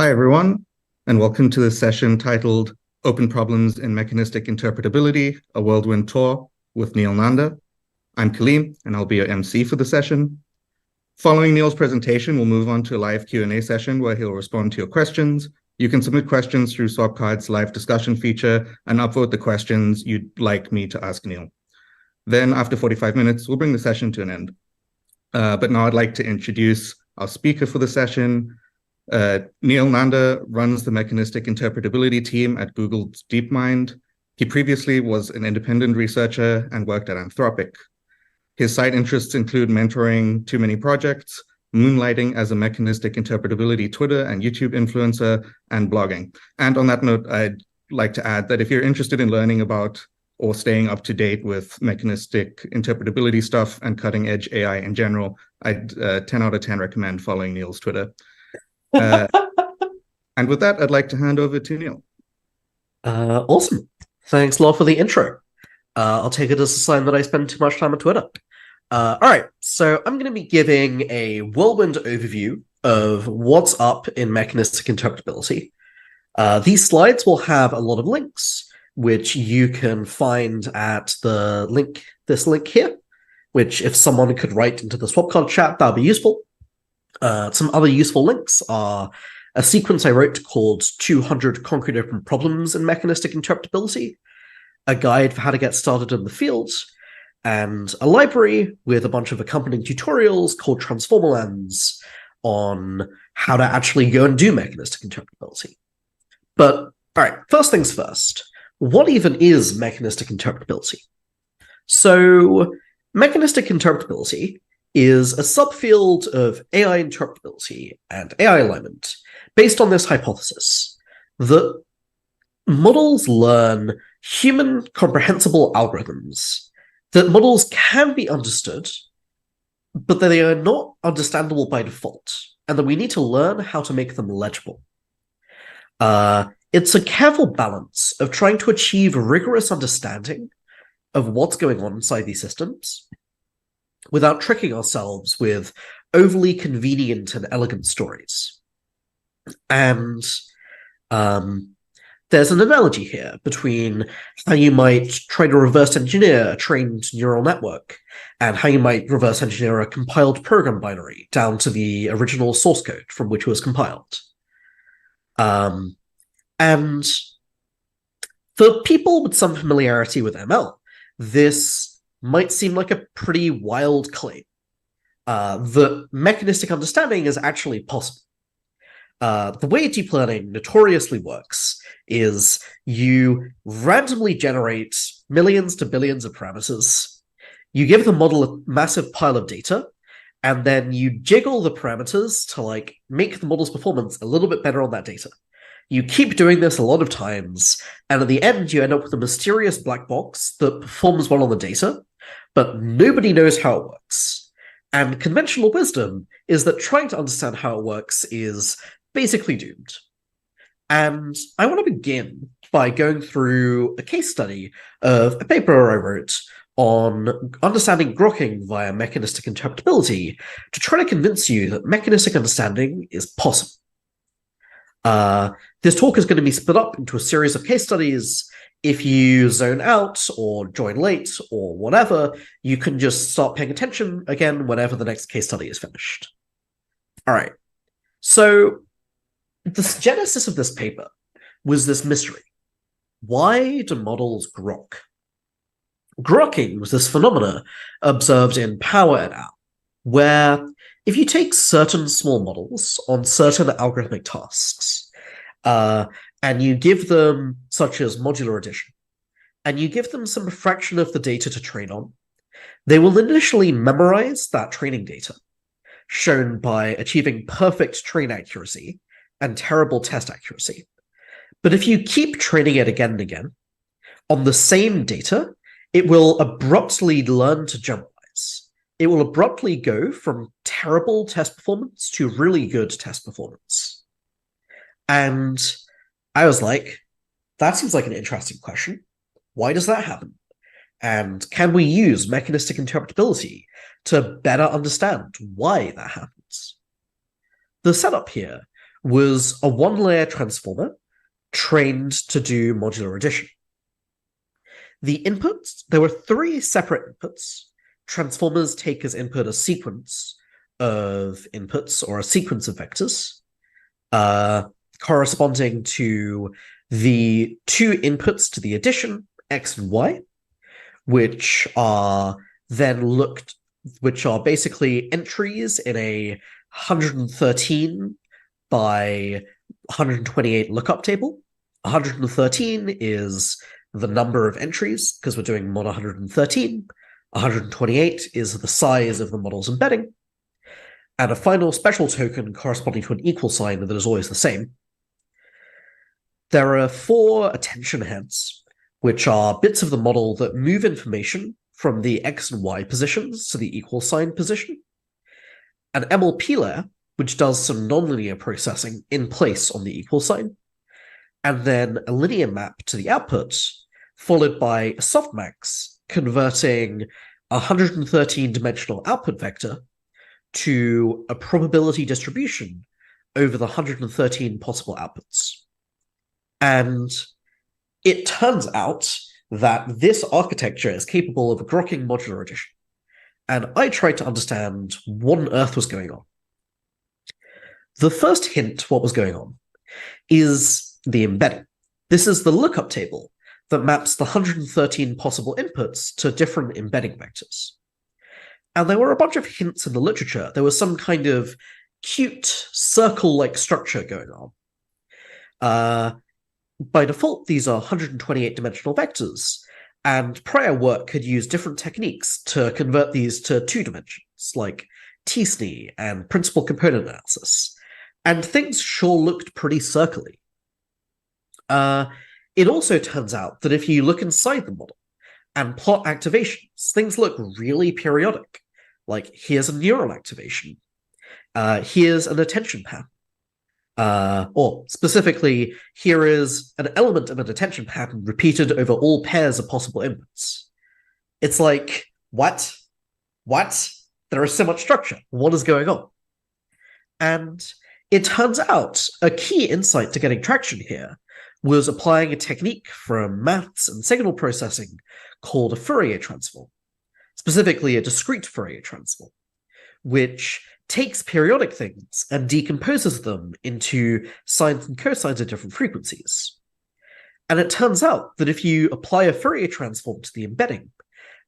Hi, everyone, and welcome to this session titled Open Problems in Mechanistic Interpretability, a Whirlwind Tour with Neel Nanda. I'm Kaleem, and I'll be your MC for the session. Following Neel's presentation, we'll move on to a live Q&A session where he'll respond to your questions. You can submit questions through Swapcard's live discussion feature and upvote the questions you'd like me to ask Neel. Then, after 45 minutes, we'll bring the session to an end. But now I'd like to introduce our speaker for the session. Neel Nanda runs the Mechanistic Interpretability team at Google's DeepMind. He previously was an independent researcher and worked at Anthropic. His side interests include mentoring too many projects, moonlighting as a mechanistic interpretability Twitter and YouTube influencer, and blogging. And on that note, I'd like to add that if you're interested in learning about or staying up to date with mechanistic interpretability stuff and cutting edge AI in general, I'd 10 out of 10 recommend following Neel's Twitter. And with that, I'd like to hand over to Neel. Awesome. Thanks a lot for the intro. I'll take it as a sign that I spend too much time on Twitter. All right, so I'm going to be giving a whirlwind overview of what's up in mechanistic interpretability. These slides will have a lot of links, which you can find at this link here, which if someone could write into the Swapcard chat, that would be useful. Some other useful links are a sequence I wrote called 200 Concrete Open Problems in Mechanistic Interpretability, a guide for how to get started in the field, and a library with a bunch of accompanying tutorials called Transformerlands on how to actually go and do mechanistic interpretability. But, all right, first things first. What even is mechanistic interpretability? So, mechanistic interpretability is a subfield of AI interpretability and AI alignment based on this hypothesis that models learn human comprehensible algorithms, that models can be understood, but that they are not understandable by default, and that we need to learn how to make them legible. It's a careful balance of trying to achieve rigorous understanding of what's going on inside these systems without tricking ourselves with overly convenient and elegant stories. And there's an analogy here between how you might try to reverse engineer a trained neural network and how you might reverse engineer a compiled program binary down to the original source code from which it was compiled. And for people with some familiarity with ML, this might seem like a pretty wild claim. The mechanistic understanding is actually possible. The way deep learning notoriously works is you randomly generate millions to billions of parameters, you give the model a massive pile of data, and then you jiggle the parameters to make the model's performance a little bit better on that data. You keep doing this a lot of times, and at the end you end up with a mysterious black box that performs well on the data, but nobody knows how it works. And conventional wisdom is that trying to understand how it works is basically doomed. And I want to begin by going through a case study of a paper I wrote on understanding grokking via mechanistic interpretability to try to convince you that mechanistic understanding is possible. This talk is going to be split up into a series of case studies. If you zone out or join late or whatever, you can just start paying attention again whenever the next case study is finished. All right. So the genesis of this paper was this mystery. Why do models grok? Grokking was this phenomena observed in Power et al., where if you take certain small models on certain algorithmic tasks, and you give them, such as modular addition, and you give them some fraction of the data to train on, they will initially memorize that training data, shown by achieving perfect train accuracy and terrible test accuracy. But if you keep training it again and again, on the same data, it will abruptly learn to generalize. It will abruptly go from terrible test performance to really good test performance. And I was like, that seems like an interesting question. Why does that happen? And can we use mechanistic interpretability to better understand why that happens? The setup here was a one-layer transformer trained to do modular addition. The inputs, there were 3 separate inputs. Transformers take as input a sequence of inputs or a sequence of vectors corresponding to the 2 inputs to the addition, x and y, which are basically entries in a 113 by 128 lookup table. 113 is the number of entries, because we're doing mod 113. 128 is the size of the model's embedding. And a final special token corresponding to an equal sign that is always the same. There are 4 attention heads, which are bits of the model that move information from the x and y positions to the equal sign position. An MLP layer, which does some nonlinear processing in place on the equal sign. And then a linear map to the output, followed by a softmax converting a 113-dimensional output vector to a probability distribution over the 113 possible outputs. And it turns out that this architecture is capable of grokking modular addition. And I tried to understand what on earth was going on. The first hint what was going on is the embedding. This is the lookup table that maps the 113 possible inputs to different embedding vectors. And there were a bunch of hints in the literature. There was some kind of cute circle-like structure going on. By default, these are 128-dimensional vectors, and prior work had used different techniques to convert these to 2 dimensions, like t-SNE and principal component analysis, and things sure looked pretty circly. It also turns out that if you look inside the model and plot activations, things look really periodic. Like, here's a neural activation. Here's an attention pattern. Or specifically, here is an element of an attention pattern repeated over all pairs of possible inputs. It's like, what? What? There is so much structure. What is going on? And it turns out a key insight to getting traction here was applying a technique from maths and signal processing called a Fourier transform, specifically a discrete Fourier transform, which takes periodic things and decomposes them into sines and cosines at different frequencies. And it turns out that if you apply a Fourier transform to the embedding,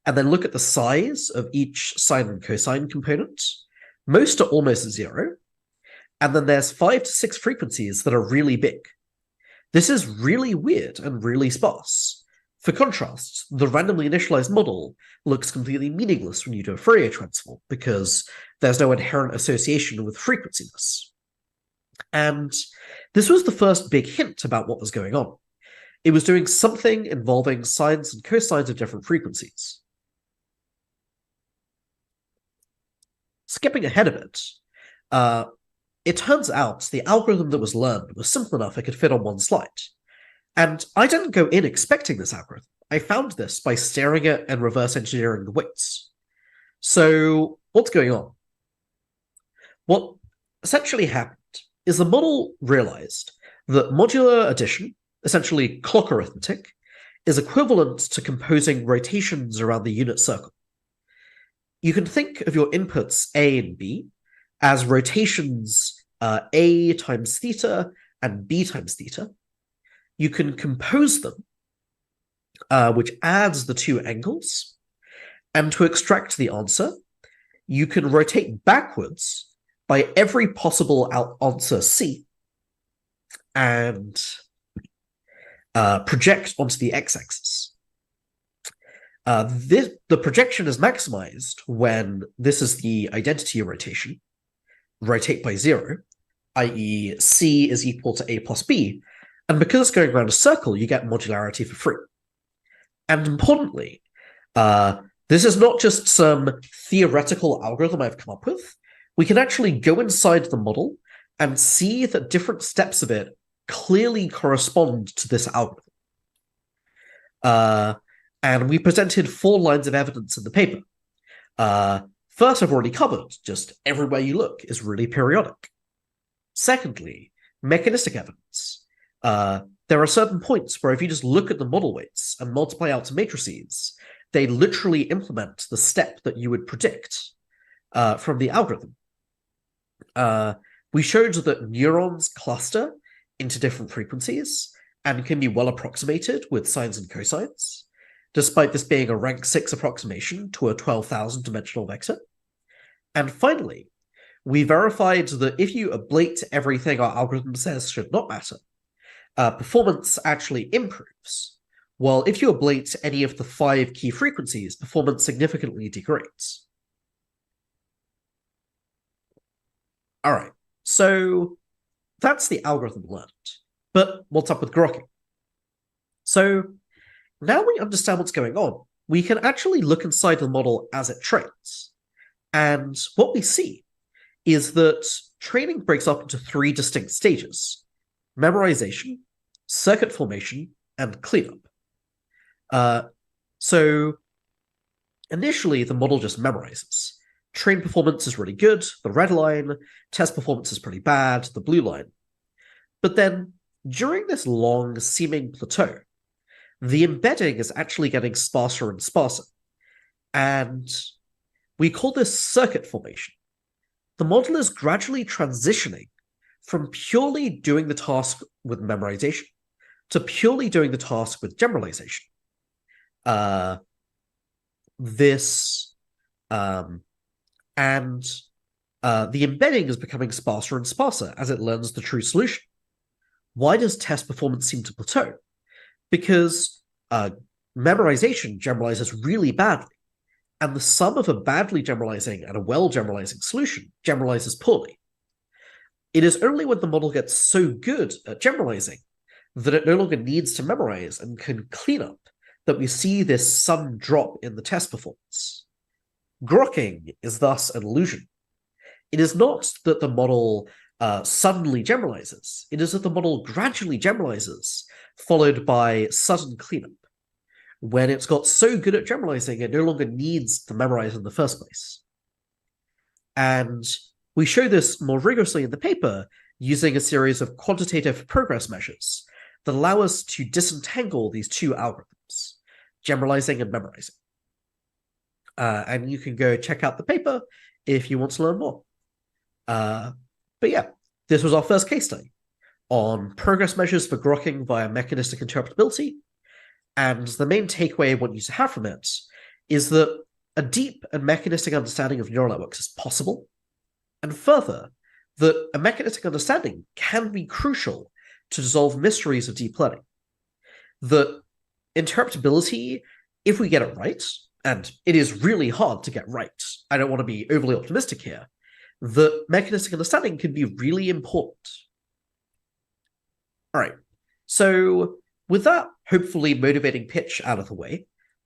and then look at the size of each sine and cosine component, most are almost 0, and then there's 5 to 6 frequencies that are really big. This is really weird and really sparse. For contrast, the randomly initialized model looks completely meaningless when you do a Fourier transform, because there's no inherent association with frequenciness. And this was the first big hint about what was going on. It was doing something involving sines and cosines of different frequencies. Skipping ahead a bit, it turns out the algorithm that was learned was simple enough it could fit on one slide. And I didn't go in expecting this algorithm. I found this by staring at and reverse engineering the weights. So what's going on? What essentially happened is the model realized that modular addition, essentially clock arithmetic, is equivalent to composing rotations around the unit circle. You can think of your inputs A and B as rotations A times theta and B times theta. You can compose them, which adds the 2 angles, and to extract the answer, you can rotate backwards by every possible answer C and project onto the x-axis. The projection is maximized when this is the identity rotation, rotate by 0, i.e. C is equal to A plus B, and because it's going around a circle, you get modularity for free. And importantly, this is not just some theoretical algorithm I've come up with. We can actually go inside the model and see that different steps of it clearly correspond to this algorithm. And we presented 4 lines of evidence in the paper. First, I've already covered, just everywhere you look is really periodic. Secondly, mechanistic evidence. There are certain points where if you just look at the model weights and multiply out to matrices, they literally implement the step that you would predict from the algorithm. We showed that neurons cluster into different frequencies and can be well approximated with sines and cosines, despite this being a rank 6 approximation to a 12,000 dimensional vector. And finally, we verified that if you ablate everything our algorithm says should not matter, performance actually improves, while if you ablate any of the 5 key frequencies, performance significantly degrades. All right, so that's the algorithm learned. But what's up with grokking? So now we understand what's going on, we can actually look inside the model as it trains. And what we see is that training breaks up into 3 distinct stages: memorization, circuit formation, and cleanup. So initially, the model just memorizes. Train performance is really good, the red line. Test performance is pretty bad, the blue line. But then, during this long seeming plateau, the embedding is actually getting sparser and sparser. And we call this circuit formation. The model is gradually transitioning from purely doing the task with memorization to purely doing the task with generalization. The embedding is becoming sparser and sparser as it learns the true solution. Why does test performance seem to plateau? Because memorization generalizes really badly, and the sum of a badly generalizing and a well-generalizing solution generalizes poorly. It is only when the model gets so good at generalizing that it no longer needs to memorize and can clean up that we see this sudden drop in the test performance. Grokking is thus an illusion. It is not that the model suddenly generalizes. It is that the model gradually generalizes, followed by sudden cleanup. When it's got so good at generalizing, it no longer needs to memorize in the first place. And we show this more rigorously in the paper using a series of quantitative progress measures that allow us to disentangle these 2 algorithms, generalizing and memorizing. And you can go check out the paper if you want to learn more. But yeah, this was our first case study on progress measures for grokking via mechanistic interpretability. And the main takeaway I want you to have from it is that a deep and mechanistic understanding of neural networks is possible. And further, that a mechanistic understanding can be crucial to dissolve mysteries of deep learning. That interpretability, if we get it right, and it is really hard to get right, I don't want to be overly optimistic here, that mechanistic understanding can be really important. All right, so with that hopefully motivating pitch out of the way,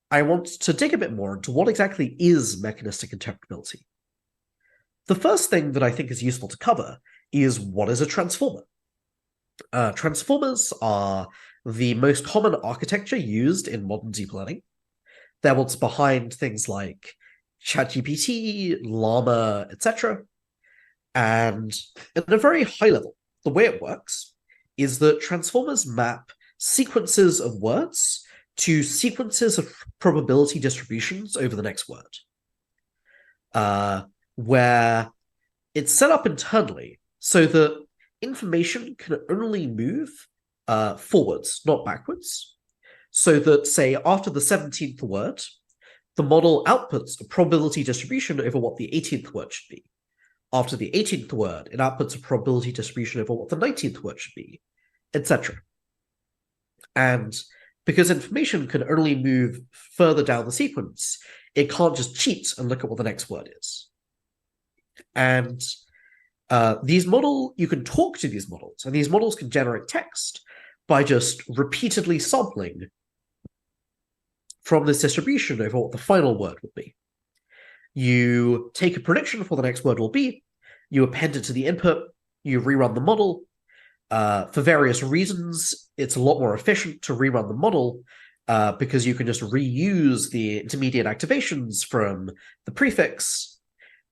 I want to dig a bit more into what exactly is mechanistic interpretability. The first thing that I think is useful to cover is what is a transformer. Transformers are the most common architecture used in modern deep learning. They're what's behind things like ChatGPT, Llama, etc. And at a very high level, the way it works is that transformers map sequences of words to sequences of probability distributions over the next word, where it's set up internally so that information can only move forwards, not backwards. So that, say, after the 17th word, the model outputs a probability distribution over what the 18th word should be. After the 18th word, it outputs a probability distribution over what the 19th word should be, etc. And because information can only move further down the sequence, it can't just cheat and look at what the next word is. And you can talk to these models, and these models can generate text by just repeatedly sampling from this distribution over what the final word will be. You take a prediction for the next word will be, you append it to the input, you rerun the model. For various reasons, it's a lot more efficient to rerun the model because you can just reuse the intermediate activations from the prefix,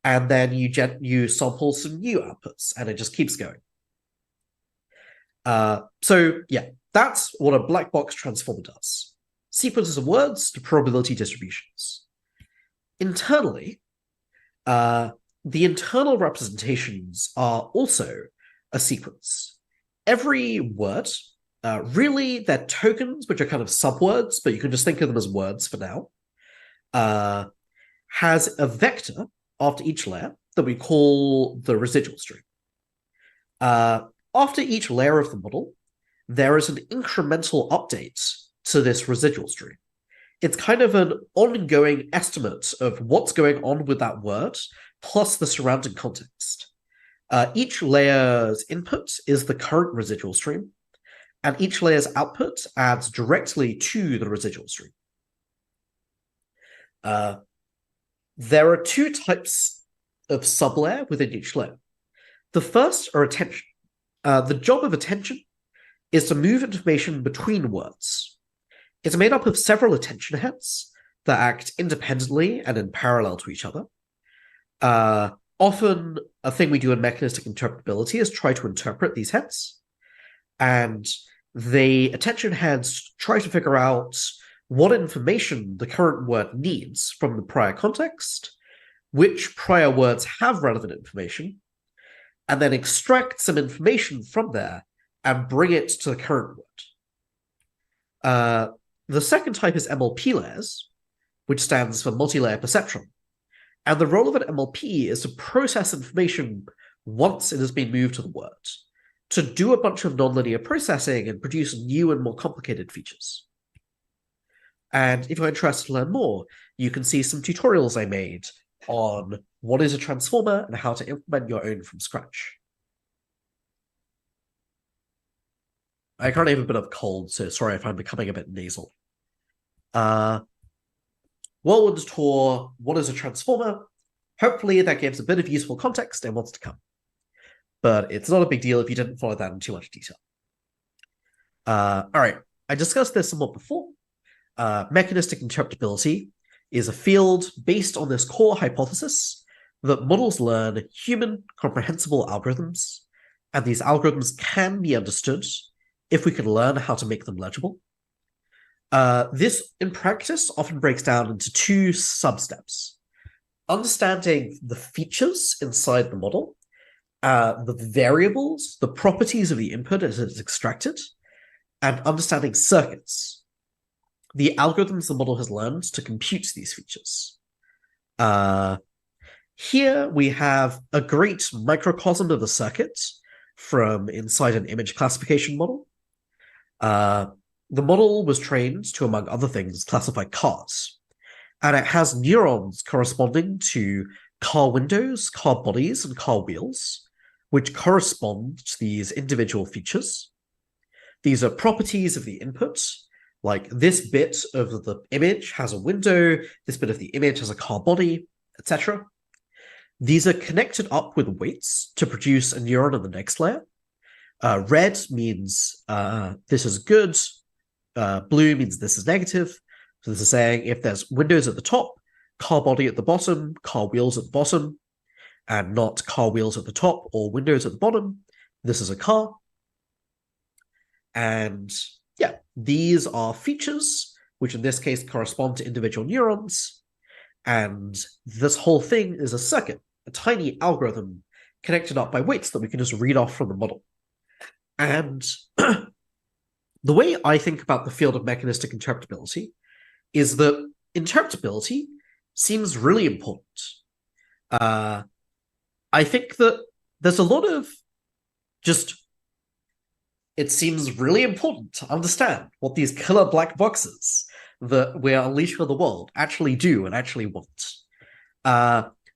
and then you sample some new outputs, and it just keeps going. So yeah, that's what a black box transformer does. Sequences of words to probability distributions. Internally, the internal representations are also a sequence. Every word, really, they're tokens, which are kind of subwords, but you can just think of them as words for now, has a vector after each layer that we call the residual stream. After each layer of the model, there is an incremental update to this residual stream. It's kind of an ongoing estimate of what's going on with that word, plus the surrounding context. Each layer's input is the current residual stream, and each layer's output adds directly to the residual stream. There are two types of sublayer within each layer. The first are attention. The job of attention is to move information between words. It's made up of several attention heads that act independently and in parallel to each other. Often, a thing we do in mechanistic interpretability is try to interpret these heads. And the attention heads try to figure out what information the current word needs from the prior context, which prior words have relevant information, and then extract some information from there and bring it to the current word. The second type is MLP layers, which stands for multi-layer perceptron. And the role of an MLP is to process information once it has been moved to the word, to do a bunch of nonlinear processing and produce new and more complicated features. And if you're interested to learn more, you can see some tutorials I made on what is a transformer and how to implement your own from scratch. I currently have a bit of a cold, so sorry if I'm becoming a bit nasal. Whirlwind tour, what is a transformer? Hopefully that gives a bit of useful context and what's to come. But it's not a big deal if you didn't follow that in too much detail. All right, I discussed this somewhat before. Mechanistic interpretability is a field based on this core hypothesis that models learn human comprehensible algorithms, and these algorithms can be understood if we can learn how to make them legible. This, in practice, often breaks down into two sub-steps. Understanding the features inside the model, the variables, the properties of the input as it's extracted, and understanding circuits, the algorithms the model has learned to compute these features. Here we have a great microcosm of the circuit from inside an image classification model. The model was trained to, among other things, classify cars. And it has neurons corresponding to car windows, car bodies, and car wheels, which correspond to these individual features. These are properties of the input, like this bit of the image has a window, this bit of the image has a car body, etc. These are connected up with weights to produce a neuron in the next layer. Red means this is good, blue means this is negative. So this is saying if there's windows at the top, car body at the bottom, car wheels at the bottom, and not car wheels at the top or windows at the bottom, this is a car. And yeah, these are features, which in this case correspond to individual neurons. And this whole thing is a circuit, a tiny algorithm connected up by weights that we can just read off from the model. And the way I think about the field of mechanistic interpretability is that interpretability seems really important. I think that there's a lot of it seems really important to understand what these killer black boxes that we're unleashing on the world actually do and actually want.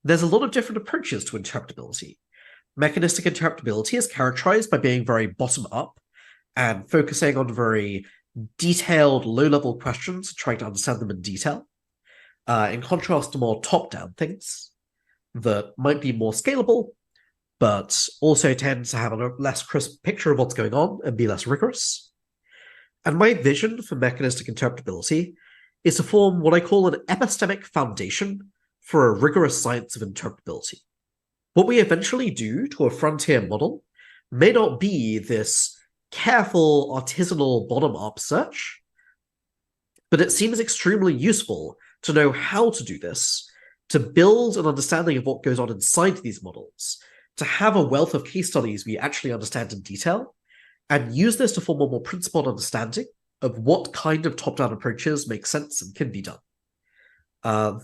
There's a lot of different approaches to interpretability. Mechanistic interpretability is characterized by being very bottom-up and focusing on very detailed, low-level questions, trying to understand them in detail, in contrast to more top-down things that might be more scalable, but also tend to have a less crisp picture of what's going on and be less rigorous. And my vision for mechanistic interpretability is to form what I call an epistemic foundation for a rigorous science of interpretability. What we eventually do to a frontier model may not be this careful, artisanal bottom-up search, but it seems extremely useful to know how to do this, to build an understanding of what goes on inside these models, to have a wealth of case studies we actually understand in detail, and use this to form a more principled understanding of what kind of top-down approaches make sense and can be done.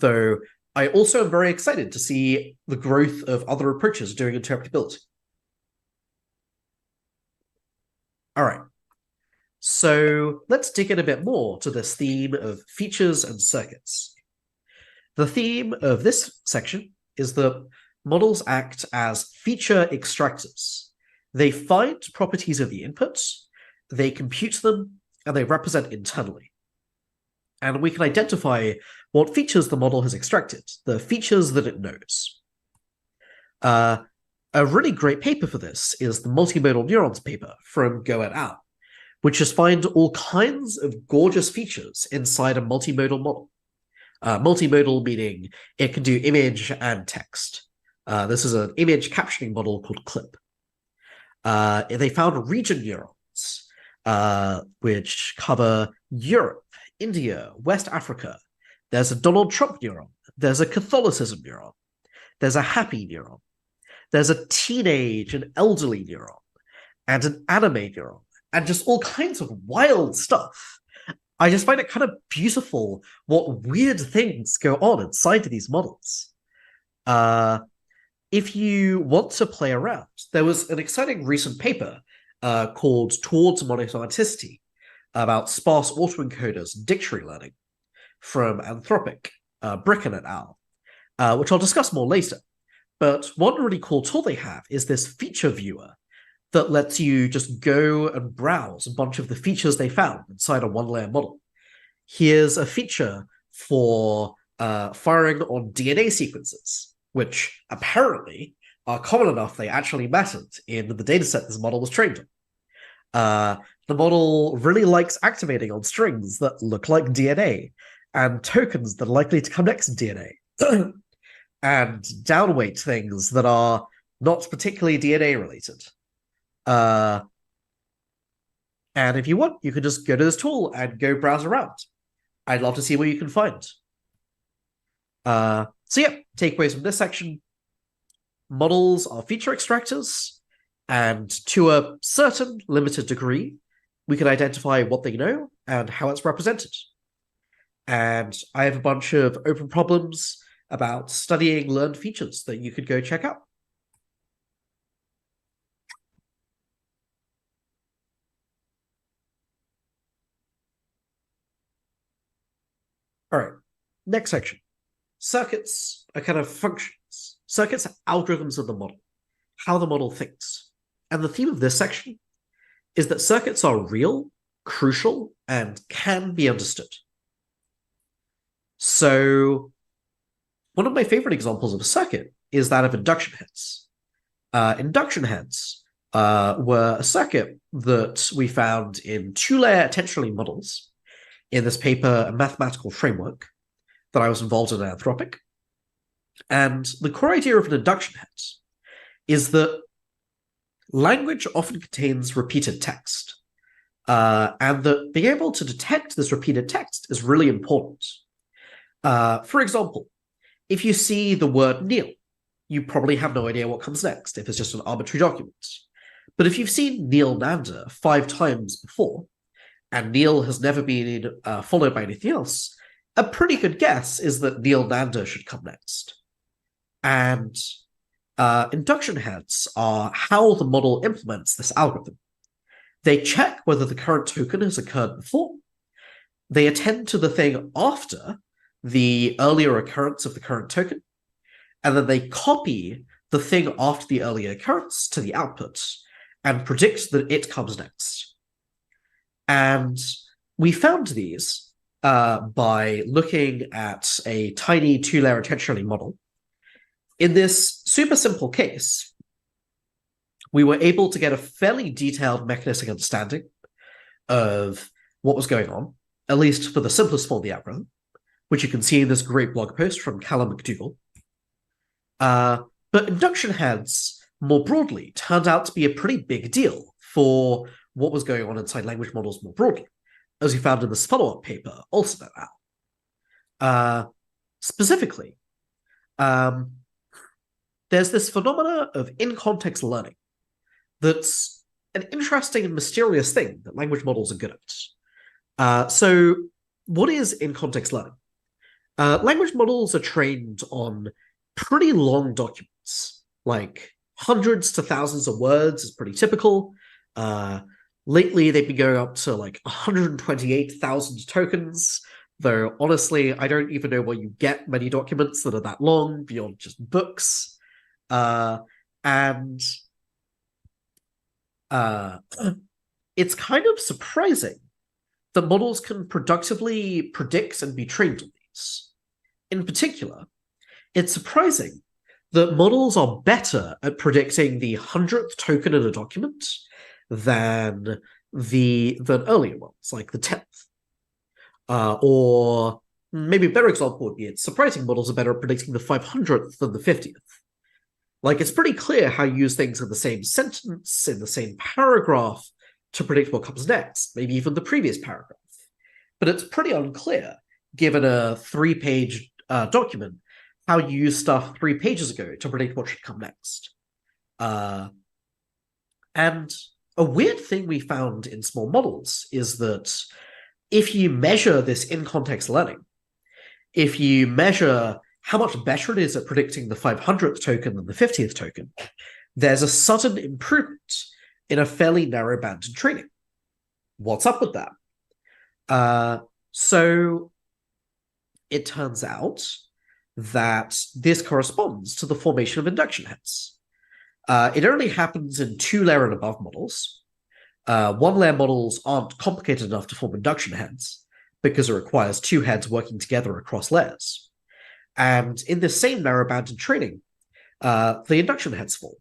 Though I also am very excited to see the growth of other approaches doing interpretability. All right, so let's dig in a bit more to this theme of features and circuits. The theme of this section is that models act as feature extractors. They find properties of the inputs, they compute them, and they represent internally. And we can identify what features the model has extracted, the features that it knows. A really great paper for this is the multimodal neurons paper from Go et al., which just find all kinds of gorgeous features inside a multimodal model. Multimodal meaning it can do image and text. This is an image captioning model called CLIP. They found region neurons, which cover Europe, India, West Africa. There's a Donald Trump neuron. There's a Catholicism neuron. There's a happy neuron. There's a teenage and elderly neuron, and an anime neuron, and just all kinds of wild stuff. I just find it kind of beautiful what weird things go on inside of these models. If you want to play around, there was an exciting recent paper called Towards Monosemanticity about sparse autoencoders dictionary learning from Anthropic, Bricken et al., which I'll discuss more later. But one really cool tool they have is this feature viewer that lets you just go and browse a bunch of the features they found inside a one-layer model. Here's a feature for firing on DNA sequences, which apparently are common enough they actually mattered in the dataset this model was trained on. The model really likes activating on strings that look like DNA and tokens that are likely to come next to DNA. And downweight things that are not particularly DNA related. And if you want, you can just go to this tool and go browse around. I'd love to see what you can find. So yeah, takeaways from this section. Models are feature extractors, and to a certain limited degree, we can identify what they know and how it's represented. And I have a bunch of open problems about studying learned features that you could go check out. All right, next section. Circuits are kind of functions. Circuits are algorithms of the model, how the model thinks. And the theme of this section is that circuits are real, crucial, and can be understood. So one of my favorite examples of a circuit is that of induction heads. Induction heads were a circuit that we found in two-layer attentionally models in this paper, A Mathematical Framework, that I was involved in at Anthropic. And the core idea of an induction head is that language often contains repeated text, and that being able to detect this repeated text is really important. For example, if you see the word Neel, you probably have no idea what comes next if it's just an arbitrary document. But if you've seen Neel Nanda 5 times before, and Neel has never been followed by anything else, a pretty good guess is that Neel Nanda should come next. And induction heads are how the model implements this algorithm. They check whether the current token has occurred before. They attend to the thing after the earlier occurrence of the current token, and then they copy the thing after the earlier occurrence to the output and predict that it comes next. And we found these by looking at a tiny 2-layer attentionally model. In this super simple case, we were able to get a fairly detailed mechanistic understanding of what was going on, at least for the simplest form of the algorithm, which you can see in this great blog post from Callum McDougall. But induction heads, more broadly, turned out to be a pretty big deal for what was going on inside language models more broadly, as we found in this follow-up paper, also et al. Specifically, there's this phenomena of in-context learning that's an interesting and mysterious thing that language models are good at. So what is in-context learning? Language models are trained on pretty long documents, like hundreds to thousands of words is pretty typical. Lately, they've been going up to like 128,000 tokens, though honestly, I don't even know where you get many documents that are that long beyond just books. And it's kind of surprising that models can productively predict and be trained on these. In particular, it's surprising that models are better at predicting the 100th token in a document than earlier ones, like the 10th. Or maybe a better example would be it's surprising models are better at predicting the 500th than the 50th. Like, it's pretty clear how you use things in the same sentence, in the same paragraph, to predict what comes next, maybe even the previous paragraph. But it's pretty unclear, given a 3-page document, how you use stuff 3 pages ago to predict what should come next. And a weird thing we found in small models is that if you measure this in-context learning, if you measure how much better it is at predicting the 500th token than the 50th token, there's a sudden improvement in a fairly narrow band in training. What's up with that? So it turns out that this corresponds to the formation of induction heads. It only happens in 2-layer and above models. 1-layer models aren't complicated enough to form induction heads because it requires 2 heads working together across layers. And in this same narrow band in training, the induction heads form.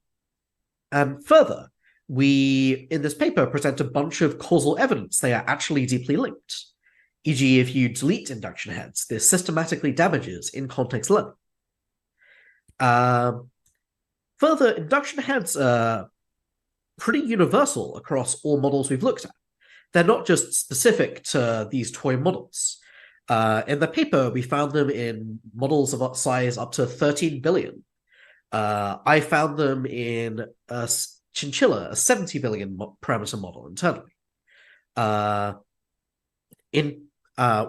And further, we, in this paper, present a bunch of causal evidence they are actually deeply linked. E.g., if you delete induction heads, this systematically damages in-context learning. Further, induction heads are pretty universal across all models we've looked at. They're not just specific to these toy models. In the paper, we found them in models of size up to 13 billion. I found them in a chinchilla, a 70 billion parameter model internally.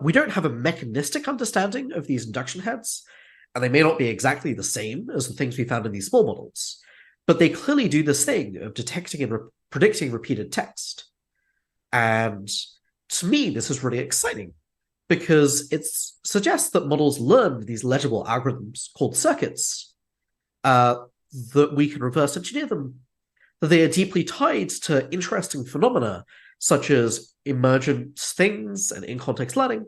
We don't have a mechanistic understanding of these induction heads, and they may not be exactly the same as the things we found in these small models, but they clearly do this thing of detecting and predicting repeated text. And to me, this is really exciting, because it suggests that models learn these legible algorithms called circuits, that we can reverse engineer them, that they are deeply tied to interesting phenomena such as emergent things and in-context learning,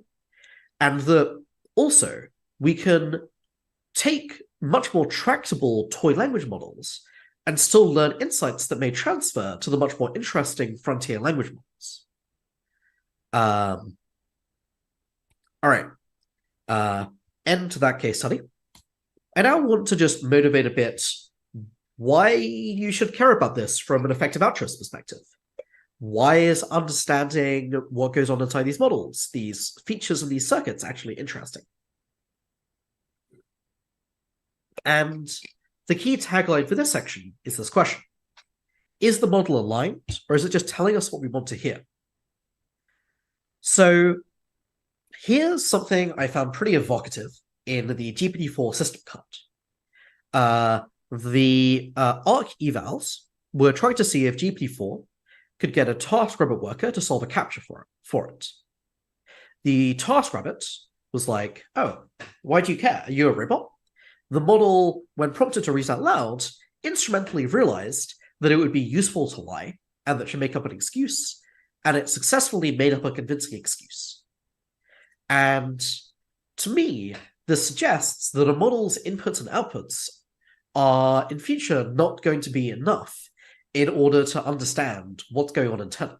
and that also we can take much more tractable toy language models and still learn insights that may transfer to the much more interesting frontier language models. All right. End to that case study. I now want to just motivate a bit why you should care about this from an effective altruist perspective. Why is understanding what goes on inside these models, these features and these circuits, actually interesting? And the key tagline for this section is this question. Is the model aligned, or is it just telling us what we want to hear? So here's something I found pretty evocative in the GPT-4 system cut. The ARC evals were trying to see if GPT-4 could get a TaskRabbit worker to solve a captcha for it. The TaskRabbit was like, oh, why do you care? Are you a robot? The model, when prompted to read out loud, instrumentally realized that it would be useful to lie and that should make up an excuse, and it successfully made up a convincing excuse. And to me, this suggests that a model's inputs and outputs are in future not going to be enough in order to understand what's going on internally.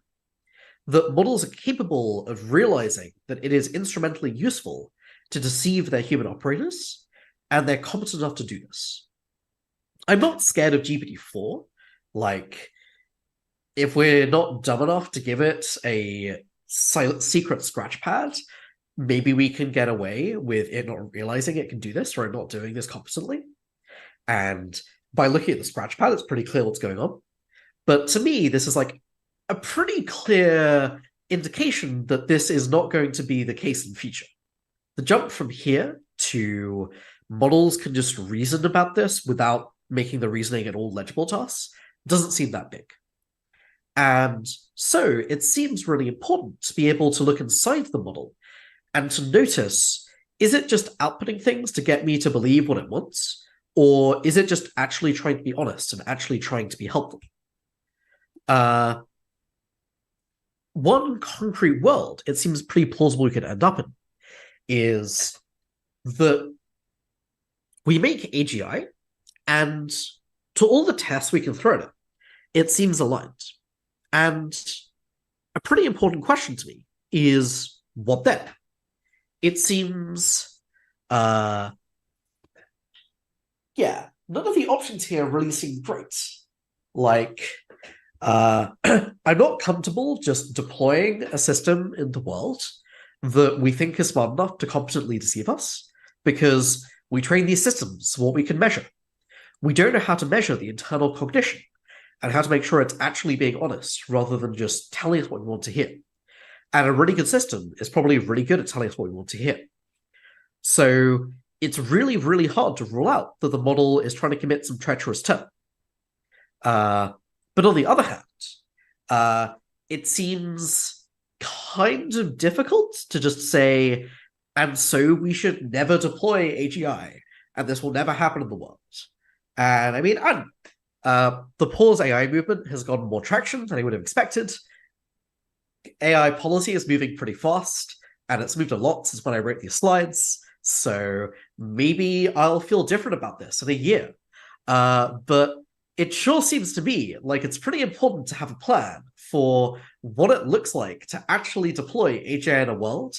That models are capable of realizing that it is instrumentally useful to deceive their human operators, and they're competent enough to do this. I'm not scared of GPT-4. Like, if we're not dumb enough to give it a silent secret scratch pad, maybe we can get away with it not realizing it can do this or not doing this competently. And by looking at the scratch pad, it's pretty clear what's going on. But to me, this is like a pretty clear indication that this is not going to be the case in future. The jump from here to models can just reason about this without making the reasoning at all legible to us doesn't seem that big. And so it seems really important to be able to look inside the model and to notice, is it just outputting things to get me to believe what it wants? Or is it just actually trying to be honest and actually trying to be helpful? One concrete world it seems pretty plausible we could end up in is that we make AGI, and to all the tests we can throw at it, it seems aligned. And a pretty important question to me is, what then? It seems, none of the options here really seem great. Like, I'm not comfortable just deploying a system in the world that we think is smart enough to competently deceive us, because we train these systems for what we can measure. We don't know how to measure the internal cognition and how to make sure it's actually being honest rather than just telling us what we want to hear. And a really good system is probably really good at telling us what we want to hear. So it's really, really hard to rule out that the model is trying to commit some treacherous turn. But on the other hand, it seems kind of difficult to just say, and so we should never deploy AGI, and this will never happen in the world. And I mean, the pause AI movement has gotten more traction than I would have expected. AI policy is moving pretty fast, and it's moved a lot since when I wrote these slides. So maybe I'll feel different about this in a year. But it sure seems to me like it's pretty important to have a plan for what it looks like to actually deploy AGI in a world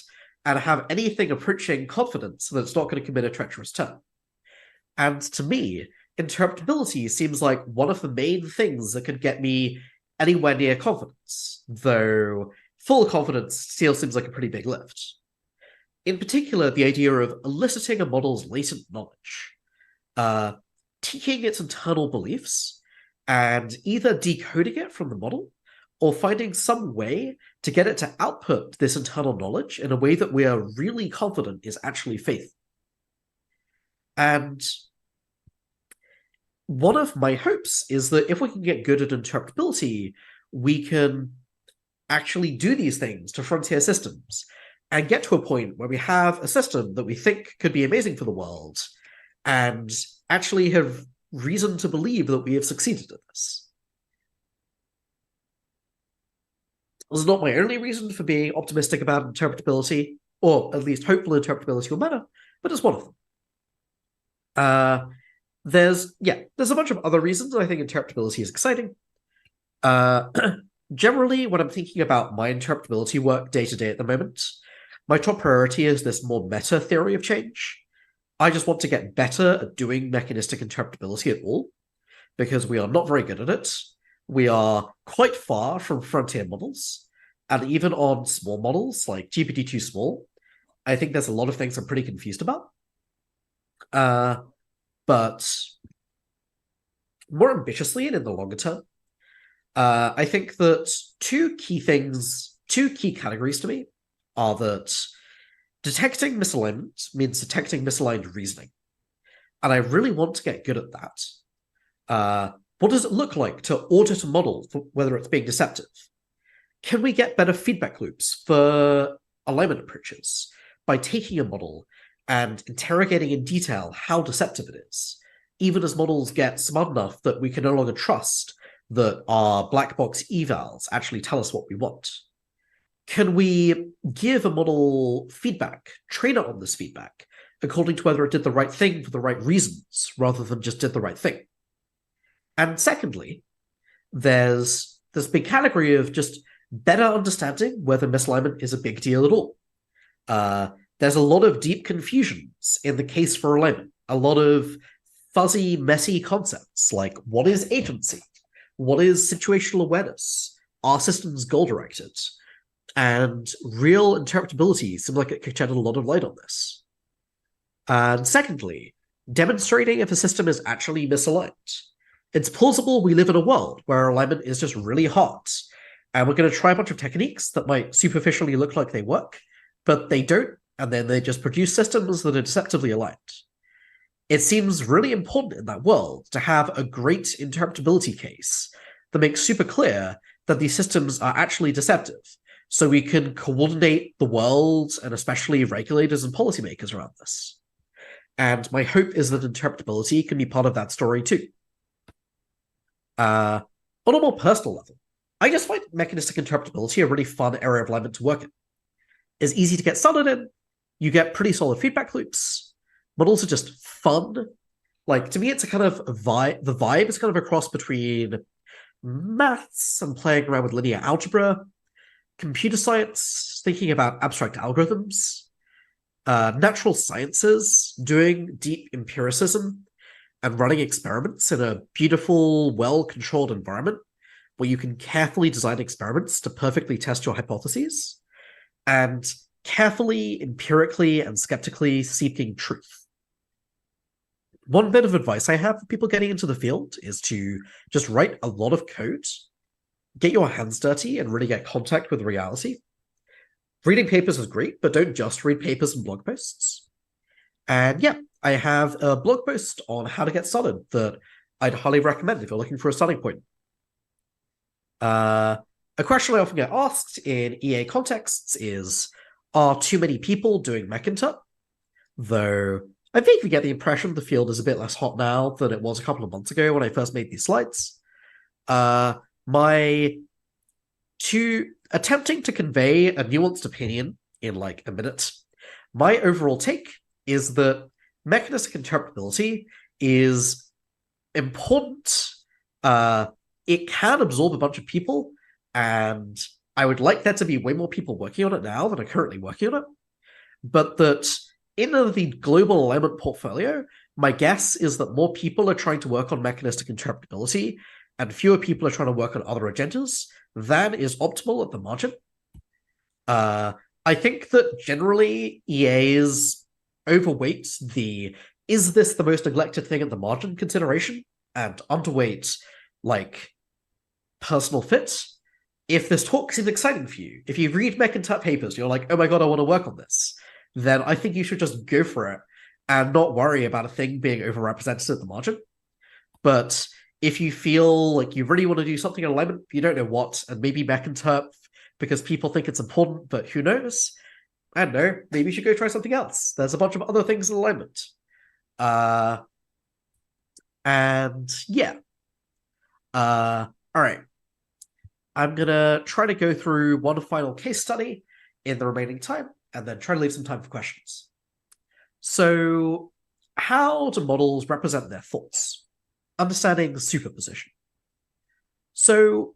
and have anything approaching confidence that it's not going to commit a treacherous turn. And to me, interpretability seems like one of the main things that could get me anywhere near confidence, though full confidence still seems like a pretty big lift. In particular, the idea of eliciting a model's latent knowledge, taking its internal beliefs and either decoding it from the model or finding some way to get it to output this internal knowledge in a way that we are really confident is actually faith. And one of my hopes is that if we can get good at interpretability, we can actually do these things to frontier systems and get to a point where we have a system that we think could be amazing for the world and actually have reason to believe that we have succeeded at this. This is not my only reason for being optimistic about interpretability, or at least hopeful interpretability will matter, but it's one of them. There's a bunch of other reasons I think interpretability is exciting. Generally, when I'm thinking about my interpretability work day to day at the moment, my top priority is this more meta theory of change. I just want to get better at doing mechanistic interpretability at all, because we are not very good at it. We are quite far from frontier models, and even on small models like GPT-2 small, I think there's a lot of things I'm pretty confused about. But more ambitiously and in the longer term, I think that two key categories to me are that detecting misalignment means detecting misaligned reasoning. And I really want to get good at that. What does it look like to audit a model for whether it's being deceptive? Can we get better feedback loops for alignment approaches by taking a model and interrogating in detail how deceptive it is, even as models get smart enough that we can no longer trust that our black box evals actually tell us what we want? Can we give a model feedback, train it on this feedback, according to whether it did the right thing for the right reasons, rather than just did the right thing? And secondly, there's this big category of just better understanding whether misalignment is a big deal at all. There's a lot of deep confusions in the case for alignment, a lot of fuzzy, messy concepts like what is agency? What is situational awareness? are systems goal-directed? And real interpretability seems like it could shed a lot of light on this. And secondly, demonstrating if a system is actually misaligned. It's plausible we live in a world where alignment is just really hard, and we're going to try a bunch of techniques that might superficially look like they work, but they don't, and then they just produce systems that are deceptively aligned. It seems really important in that world to have a great interpretability case that makes super clear that these systems are actually deceptive, so we can coordinate the world and especially regulators and policymakers around this. And my hope is that interpretability can be part of that story too. On a more personal level, I just find mechanistic interpretability a really fun area of alignment to work in. It's easy to get started in, you get pretty solid feedback loops, models are just fun. Like, to me, it's a kind of vibe. The vibe is kind of a cross between maths and playing around with linear algebra, computer science, thinking about abstract algorithms, natural sciences, doing deep empiricism, and running experiments in a beautiful, well-controlled environment where you can carefully design experiments to perfectly test your hypotheses, and carefully, empirically, and skeptically seeking truth. One bit of advice I have for people getting into the field is to just write a lot of code, get your hands dirty, and really get contact with reality. Reading papers is great, but don't just read papers and blog posts. And yeah, I have a blog post on how to get started that I'd highly recommend if you're looking for a starting point. A question I often get asked in EA contexts is, are too many people doing Mechinterp? Though I vaguely get the impression the field is a bit less hot now than it was a couple of months ago when I first made these slides. Attempting to convey a nuanced opinion in like a minute, my overall take is that mechanistic interpretability is important. It can absorb a bunch of people, and I would like there to be way more people working on it now than are currently working on it. But that in the global alignment portfolio, my guess is that more people are trying to work on mechanistic interpretability and fewer people are trying to work on other agendas. That is optimal at the margin. I think that generally EAs overweight the is this the most neglected thing at the margin consideration and underweight like personal fit. If this talk seems exciting for you, if you read Mechanistic papers, you're like, oh my god, I want to work on this, then I think you should just go for it and not worry about a thing being overrepresented at the margin. But if you feel like you really want to do something in alignment, you don't know what, and maybe Mechanistic because people think it's important, but who knows? I don't know, maybe you should go try something else. There's a bunch of other things in alignment. And yeah. All right. I'm going to try to go through one final case study in the remaining time, and then try to leave some time for questions. So, how do models represent their thoughts? Understanding superposition. So,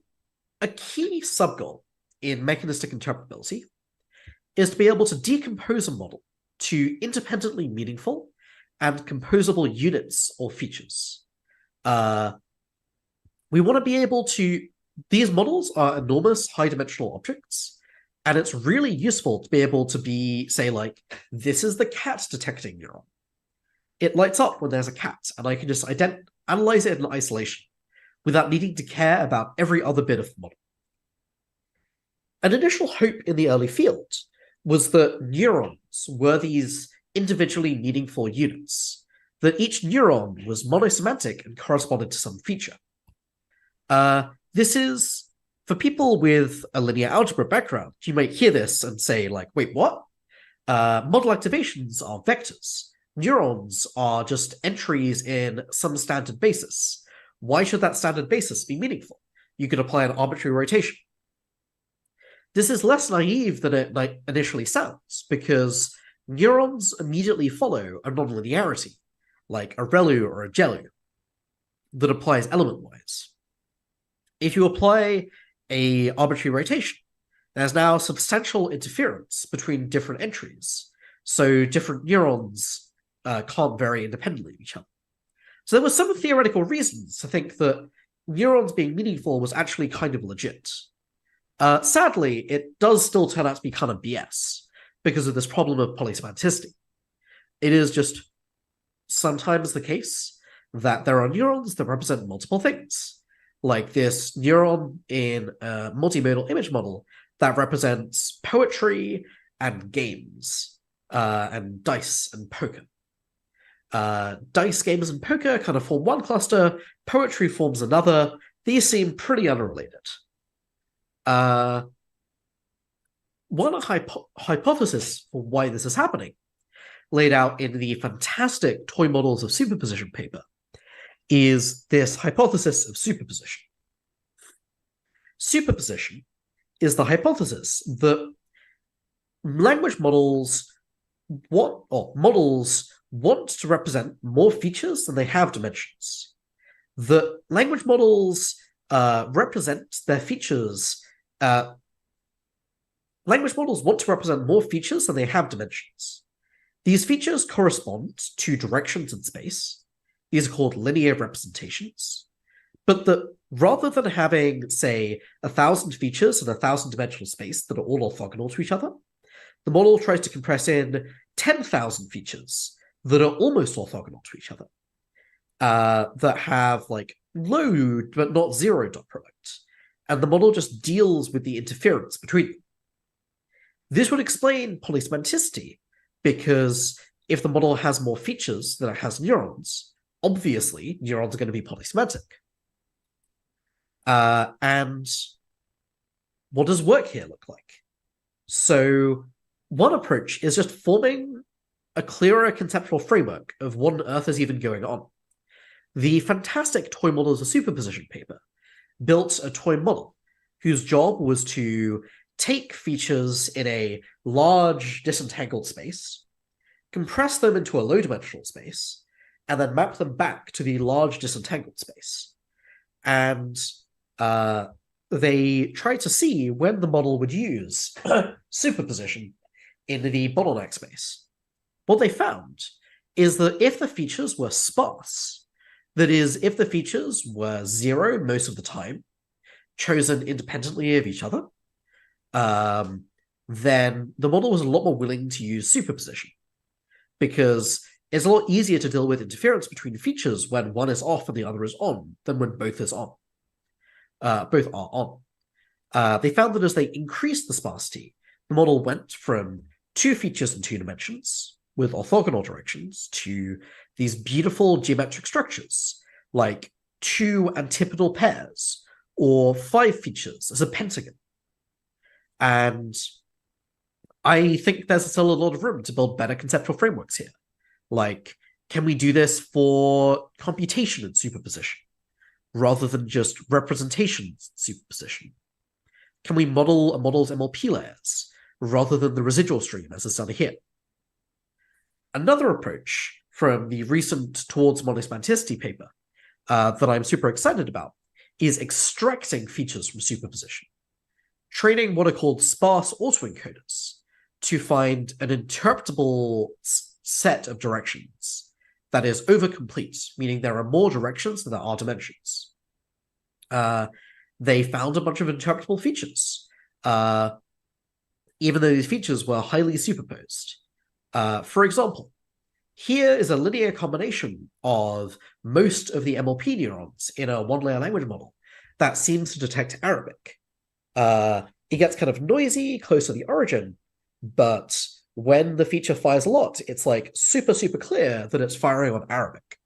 a key subgoal in mechanistic interpretability is to be able to decompose a model to independently meaningful and composable units or features. We want to be able to... These models are enormous high-dimensional objects, and it's really useful to be able to be, say, like, this is the cat detecting neuron. It lights up when there's a cat, and I can just analyze it in isolation without needing to care about every other bit of the model. An initial hope in the early field was that neurons were these individually meaningful units, that each neuron was monosemantic and corresponded to some feature. This is, for people with a linear algebra background, you might hear this and say, like, wait, what? Model activations are vectors. Neurons are just entries in some standard basis. Why should that standard basis be meaningful? You could apply an arbitrary rotation. This is less naive than it initially sounds, because neurons immediately follow a nonlinearity, like a ReLU or a GeLU, that applies element-wise. If you apply an arbitrary rotation, there's now substantial interference between different entries, so different neurons can't vary independently of each other. So there were some theoretical reasons to think that neurons being meaningful was actually kind of legit. Sadly, it does still turn out to be kind of BS because of this problem of polysemanticity. It is just sometimes the case that there are neurons that represent multiple things, like this neuron in a multimodal image model that represents poetry and games, and dice and poker. Dice, games, and poker kind of form one cluster, poetry forms another. These seem pretty unrelated. One hypothesis for why this is happening, laid out in the fantastic Toy Models of Superposition paper, is this hypothesis of superposition. Superposition is the hypothesis that language models want to represent more features than they have dimensions. That language models represent their features. Language models want to represent more features than they have dimensions. These features correspond to directions in space. These are called linear representations. But that rather than having, say, 1,000 features in a 1,000-dimensional space that are all orthogonal to each other, the model tries to compress in 10,000 features that are almost orthogonal to each other, that have like low but not zero dot product. And the model just deals with the interference between them. This would explain polysemanticity, because if the model has more features than it has neurons, obviously neurons are going to be polysemantic. And what does work here look like? So one approach is just forming a clearer conceptual framework of what on earth is even going on. The fantastic Toy Models of Superposition paper built a toy model whose job was to take features in a large disentangled space, compress them into a low-dimensional space, and then map them back to the large disentangled space. And they tried to see when the model would use superposition in the bottleneck space. What they found is that if the features were sparse, that is, if the features were zero most of the time, chosen independently of each other, then the model was a lot more willing to use superposition, because it's a lot easier to deal with interference between features when one is off and the other is on than when both is on. Both are on. They found that as they increased the sparsity, the model went from 2 features in 2 dimensions with orthogonal directions to these beautiful geometric structures, like 2 antipodal pairs or 5 features as a pentagon. And I think there's still a lot of room to build better conceptual frameworks here. Like, can we do this for computation in superposition rather than just representation in superposition? Can we model a model's MLP layers rather than the residual stream as is done here? Another approach from the recent Towards Monosemanticity paper that I'm super excited about is extracting features from superposition, training what are called sparse autoencoders to find an interpretable set of directions that is overcomplete, meaning there are more directions than there are dimensions. They found a bunch of interpretable features, even though these features were highly superposed. For example, here is a linear combination of most of the MLP neurons in a one-layer language model that seems to detect Arabic. It gets kind of noisy close to the origin, but when the feature fires a lot, it's like super, super clear that it's firing on Arabic.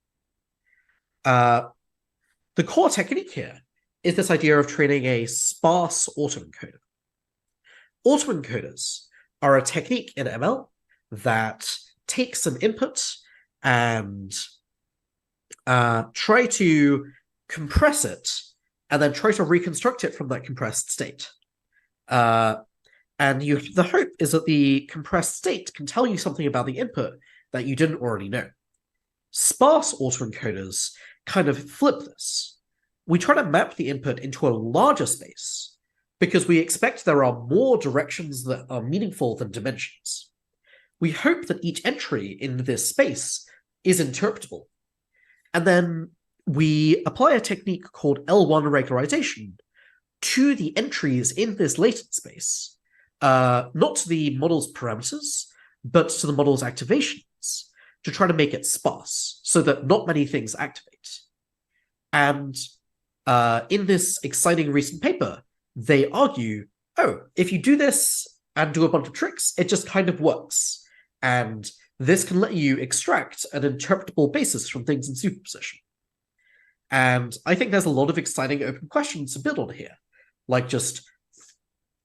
The core technique here is this idea of training a sparse autoencoder. Autoencoders are a technique in ML that takes some input and try to compress it and then try to reconstruct it from that compressed state. And the hope is that the compressed state can tell you something about the input that you didn't already know. Sparse autoencoders kind of flip this. We try to map the input into a larger space because we expect there are more directions that are meaningful than dimensions. We hope that each entry in this space is interpretable. And then we apply a technique called L1 regularization, to the entries in this latent space, not to the model's parameters, but to the model's activations, to try to make it sparse so that not many things activate. And in this exciting recent paper, they argue, oh, if you do this and do a bunch of tricks, it just kind of works. And this can let you extract an interpretable basis from things in superposition. And I think there's a lot of exciting open questions to build on here, like just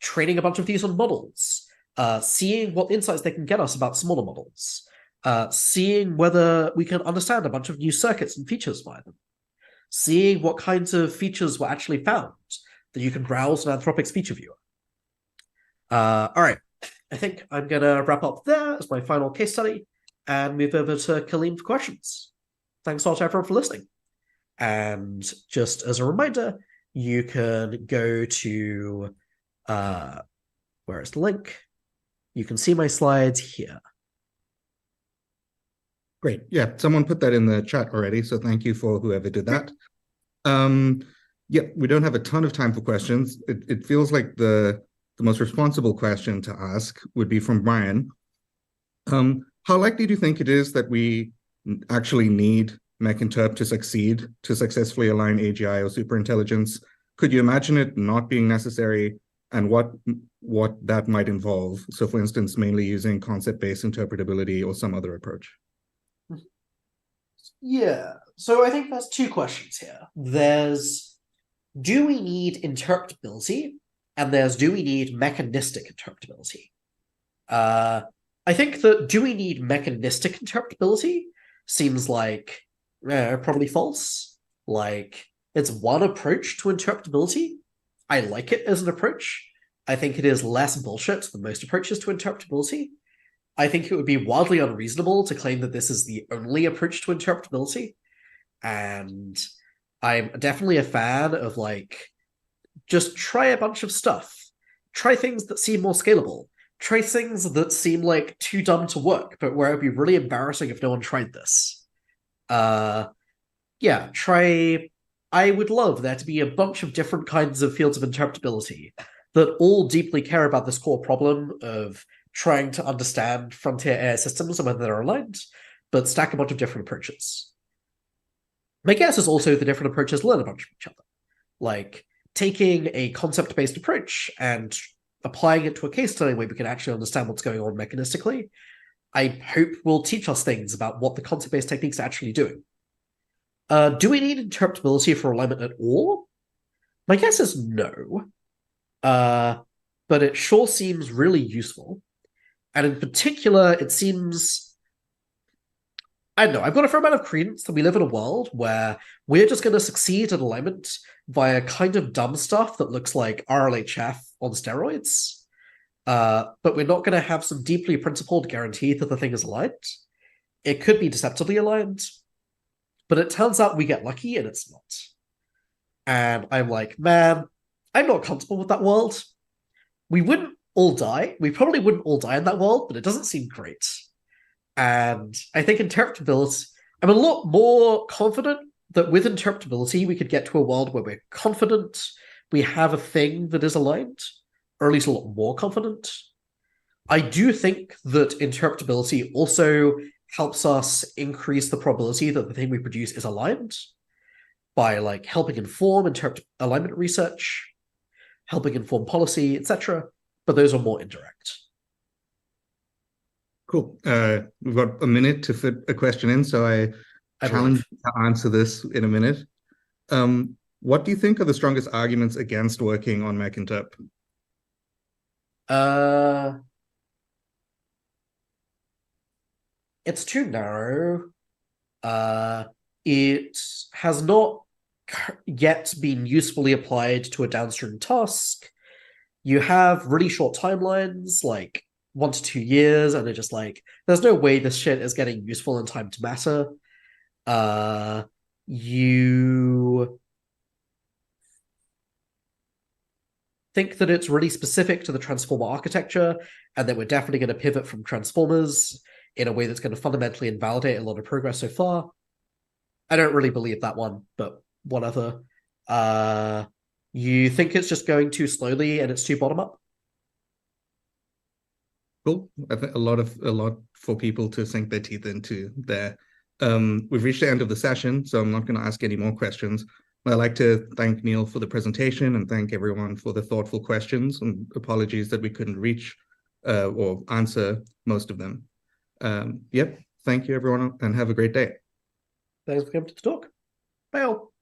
training a bunch of these on models, seeing what insights they can get us about smaller models, seeing whether we can understand a bunch of new circuits and features via them, seeing what kinds of features were actually found that you can browse in Anthropic's feature viewer. All right, I think I'm going to wrap up there as my final case study and move over to Kaleem for questions. Thanks a lot to everyone for listening. And just as a reminder, you can go to, where is the link? You can see my slides here. Great. Yeah, someone put that in the chat already, so thank you for whoever did that. Yeah, we don't have a ton of time for questions. It feels like the most responsible question to ask would be from Brian. How likely do you think it is that we actually need mechinterp to succeed, to successfully align AGI or superintelligence? Could you imagine it not being necessary, and what that might involve? So for instance, mainly using concept-based interpretability or some other approach. Yeah, so I think there's two questions here. There's, do we need interpretability? And there's, do we need mechanistic interpretability? I think that do we need mechanistic interpretability seems like probably false. Like, it's one approach to interpretability. I like it as an approach. I think it is less bullshit than most approaches to interpretability. I think it would be wildly unreasonable to claim that this is the only approach to interpretability. And I'm definitely a fan of, like, just try a bunch of stuff. Try things that seem more scalable. Try things that seem like too dumb to work, but where it would be really embarrassing if no one tried this. Yeah, try... I would love there to be a bunch of different kinds of fields of interpretability that all deeply care about this core problem of trying to understand frontier AI systems and whether they're aligned, but stack a bunch of different approaches. My guess is also the different approaches learn a bunch from each other. Like, taking a concept-based approach and applying it to a case study where we can actually understand what's going on mechanistically, I hope will teach us things about what the concept-based techniques are actually doing. Do we need interpretability for alignment at all? My guess is no. But it sure seems really useful. And in particular, it seems... I don't know, I've got a fair amount of credence that we live in a world where we're just going to succeed at alignment via kind of dumb stuff that looks like RLHF on steroids. But we're not going to have some deeply principled guarantee that the thing is aligned. It could be deceptively aligned, but it turns out we get lucky and it's not. And I'm like, man, I'm not comfortable with that world. We wouldn't all die. We probably wouldn't all die in that world, but it doesn't seem great. And I think interpretability, I'm a lot more confident that with interpretability, we could get to a world where we're confident we have a thing that is aligned, or at least a lot more confident. I do think that interpretability also helps us increase the probability that the thing we produce is aligned by, like, helping inform alignment research, helping inform policy, etc. But those are more indirect. Cool. We've got a minute to fit a question in, so I challenge you to answer this in a minute. What do you think are the strongest arguments against working on mechinterp? It's too narrow. It has not yet been usefully applied to a downstream task. You have really short timelines, like 1 to 2 years, and they're just like, there's no way this shit is getting useful in time to matter. You think that it's really specific to the transformer architecture, and that we're definitely going to pivot from transformers in a way that's going to fundamentally invalidate a lot of progress so far. I don't really believe that one, but whatever. You think it's just going too slowly and it's too bottom up? Cool. I think a lot for people to sink their teeth into there. We've reached the end of the session, so I'm not going to ask any more questions. I'd like to thank Neel for the presentation and thank everyone for the thoughtful questions, and apologies that we couldn't reach or answer most of them. Yep. Thank you, everyone, and have a great day. Thanks for coming to the talk. Bye all.